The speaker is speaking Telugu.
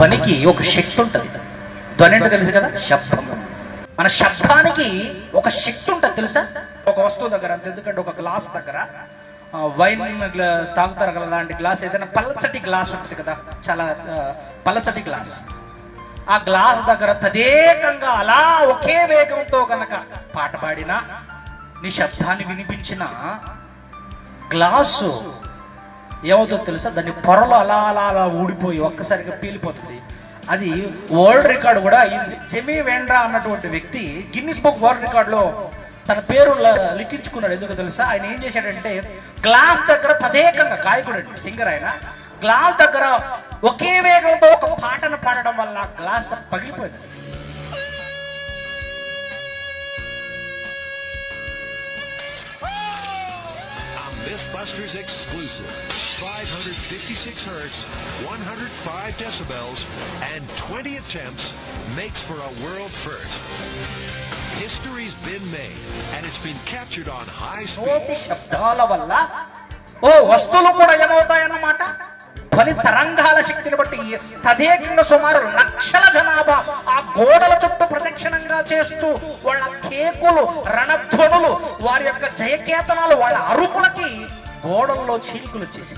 ధ్వనికి ఒక శక్తి ఉంటుంది. ధ్వని అంటే తెలుసు కదా, శబ్దం. మన శబ్దానికి ఒక శక్తి ఉంటుంది తెలుసా. ఒక వస్తువు దగ్గర, ఎందుకంటే ఒక గ్లాస్ దగ్గర వైన్ తాగుతారు కదా, అలాంటి గ్లాస్ ఏదైనా పలచటి గ్లాస్ ఉంటుంది కదా, చాలా పలచటి గ్లాస్. ఆ గ్లాస్ దగ్గర తదేకంగా అలా ఒకే వేగంతో కనుక పాట పాడినా, నీ శబ్దాన్ని వినిపించిన గ్లాసు ఏమవుతుందో తెలుసా, దాని పొరలు అలా అలా అలా ఊడిపోయి ఒక్కసారిగా పీలిపోతుంది. అది వరల్డ్ రికార్డు కూడా అయింది. జెమీ వెండ్రా అన్నటువంటి వ్యక్తి గిన్నిస్ బుక్ వరల్డ్ రికార్డులో తన పేరు లిఖించుకున్నాడు. ఎందుకు తెలుసా, ఆయన ఏం చేశాడంటే గ్లాస్ దగ్గర తదేకంగా, గాయకుడు సింగర్ ఆయన, గ్లాస్ దగ్గర ఒకే వేగంతో ఒక పాటను పాడడం వల్ల గ్లాస్ పగిలిపోయింది. Mythbusters exclusive. 556 hertz, 105 decibels, and 20 attempts makes for a world first. History's been made, and it's been captured on high speed. శబ్దాల వల్ల వస్తువులు కూడా ఏమవుతాయన్నమాట. ధ్వని తరంగాల శక్తిని బట్టి తదేకంగా సుమారు లక్షల జనాభా ఆ గోడల చుట్టూ ప్రదక్షిణంగా చేస్తూ వాళ్ళ కేకులు, రణధ్వనులు, వారి యొక్క జయకేతనాలు, వాళ్ళ అరుపులకి గోడల్లో చీలికలు వచ్చేసి